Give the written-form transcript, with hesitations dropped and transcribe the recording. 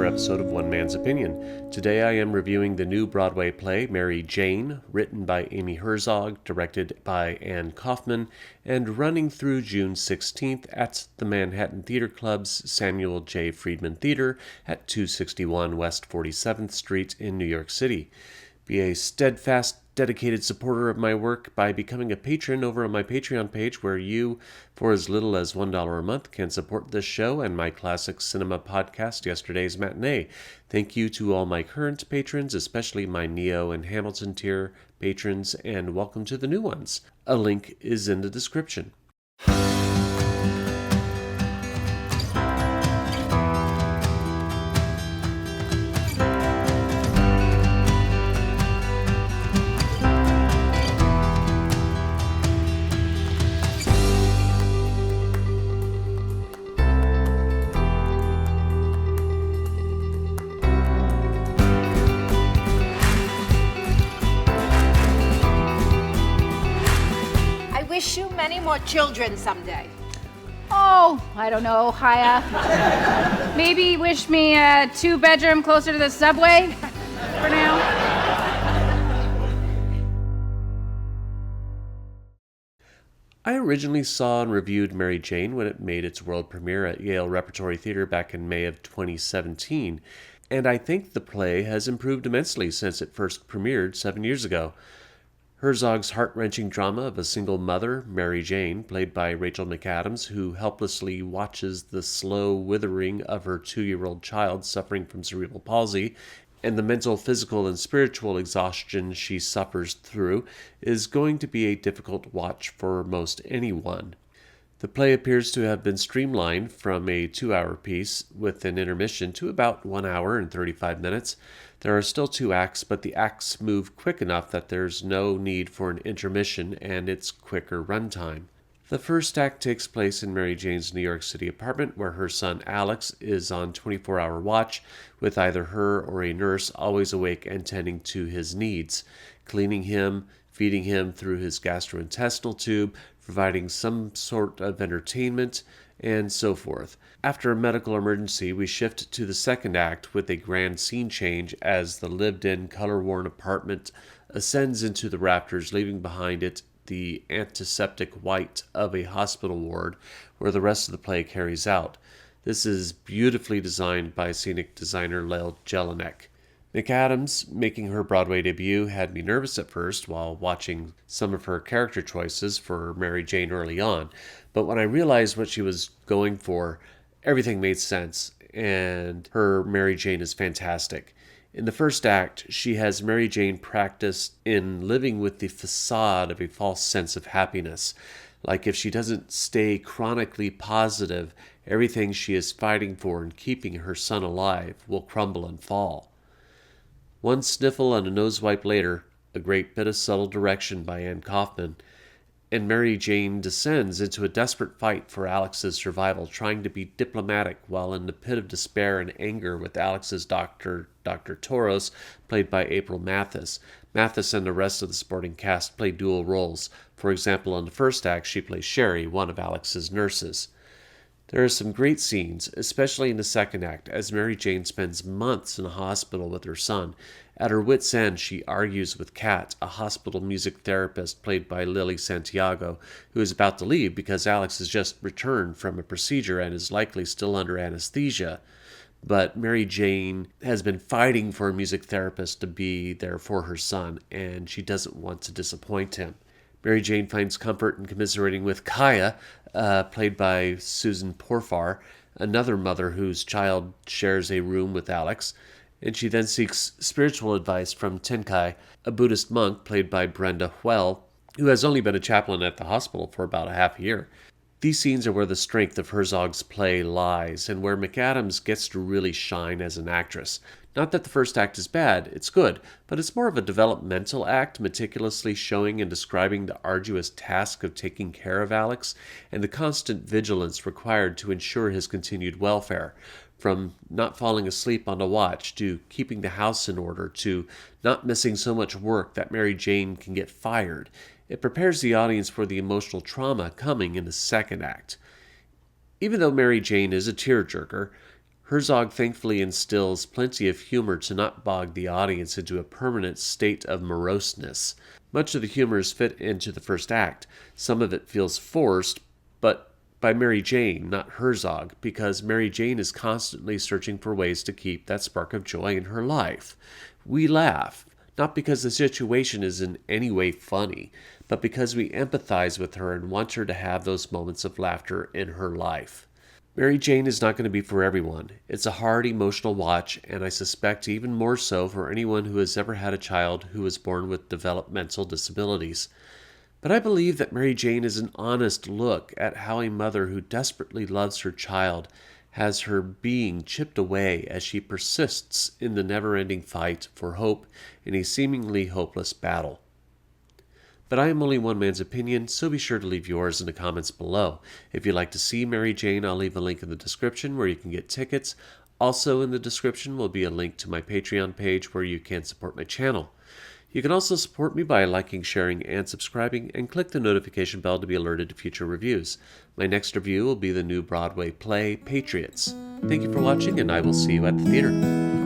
episode of One Man's Opinion. Today I am reviewing the new Broadway play, Mary Jane, written by Amy Herzog, directed by Kaufmann, and running through June 16th at the Manhattan Theater Club's Samuel J. Friedman Theater at 261 West 47th Street in New York City. Be a steadfast, dedicated supporter of my work by becoming a patron over on my Patreon page, where you, for as little as $1 a month, can support this show and my classic cinema podcast, Yesterday's Matinee. Thank you to all my current patrons, especially my Neo and Hamilton tier patrons, and welcome to the new ones. A link is in the description. Wish you many more children someday. Oh, I don't know, Haya. Maybe wish me a 2-bedroom closer to the subway for now. I originally saw and reviewed Mary Jane when it made its world premiere at Yale Repertory Theater back in May of 2017, and I think the play has improved immensely since it first premiered 7 years ago. Herzog's heart-wrenching drama of a single mother, Mary Jane, played by Rachel McAdams, who helplessly watches the slow withering of her 2-year-old child suffering from cerebral palsy, and the mental, physical, and spiritual exhaustion she suffers through, is going to be a difficult watch for most anyone. The play appears to have been streamlined from a 2-hour piece with an intermission to about 1 hour and 35 minutes. There are still 2 acts, but the acts move quick enough that there's no need for an intermission and it's quicker runtime. The first act takes place in Mary Jane's New York City apartment, where her son Alex is on 24-hour watch, with either her or a nurse always awake and tending to his needs, cleaning him, feeding him through his gastrointestinal tube, providing some sort of entertainment, and so forth. After a medical emergency, we shift to the second act with a grand scene change as the lived-in, color-worn apartment ascends into the rafters, leaving behind it the antiseptic white of a hospital ward where the rest of the play carries out. This is beautifully designed by Scenic designer Lael Jellinek. McAdams, making her Broadway debut, had me nervous at first while watching some of her character choices for Mary Jane early on, but when I realized what she was going for, everything made sense, and her Mary Jane is fantastic. In the first act, she has Mary Jane practice in living with the facade of a false sense of happiness. Like if she doesn't stay chronically positive, everything she is fighting for and keeping her son alive will crumble and fall. One sniffle and a nosewipe later, a great bit of subtle direction by Kaufmann, and Mary Jane descends into a desperate fight for Alex's survival, trying to be diplomatic while in the pit of despair and anger with Alex's doctor, Dr. Toros, played by April Mathis. Mathis and the rest of the supporting cast play dual roles. For example, in the first act, she plays Sherry, one of Alex's nurses. There are some great scenes, especially in the second act, as Mary Jane spends months in a hospital with her son. At her wit's end, she argues with Kat, a hospital music therapist played by Lily Santiago, who is about to leave because Alex has just returned from a procedure and is likely still under anesthesia. But Mary Jane has been fighting for a music therapist to be there for her son, and she doesn't want to disappoint him. Mary Jane finds comfort in commiserating with Kaya, played by Susan Porfar, another mother whose child shares a room with Alex, and she then seeks spiritual advice from Tenkai, a Buddhist monk played by Brenda, who has only been a chaplain at the hospital for about a half a year. These scenes are where the strength of Herzog's play lies, and where McAdams gets to really shine as an actress. Not that the first act is bad, it's good, but it's more of a developmental act, meticulously showing and describing the arduous task of taking care of Alex, and the constant vigilance required to ensure his continued welfare. From not falling asleep on a watch, to keeping the house in order, to not missing so much work that Mary Jane can get fired. It prepares the audience for the emotional trauma coming in the second act. Even though Mary Jane is a tearjerker, Herzog thankfully instills plenty of humor to not bog the audience into a permanent state of moroseness. Much of the humor is fit into the first act. Some of it feels forced, but by Mary Jane, not Herzog, because Mary Jane is constantly searching for ways to keep that spark of joy in her life. We laugh, not because the situation is in any way funny, but because we empathize with her and want her to have those moments of laughter in her life. Mary Jane is not going to be for everyone. It's a hard emotional watch, and I suspect even more so for anyone who has ever had a child who was born with developmental disabilities. But I believe that Mary Jane is an honest look at how a mother who desperately loves her child has her being chipped away as she persists in the never-ending fight for hope in a seemingly hopeless battle. But I am only one man's opinion, so be sure to leave yours in the comments below. If you'd like to see Mary Jane, I'll leave a link in the description where you can get tickets. Also in the description will be a link to my Patreon page where you can support my channel. You can also support me by liking, sharing, and subscribing, and click the notification bell to be alerted to future reviews. My next review will be the new Broadway play, Patriots. Thank you for watching, and I will see you at the theater.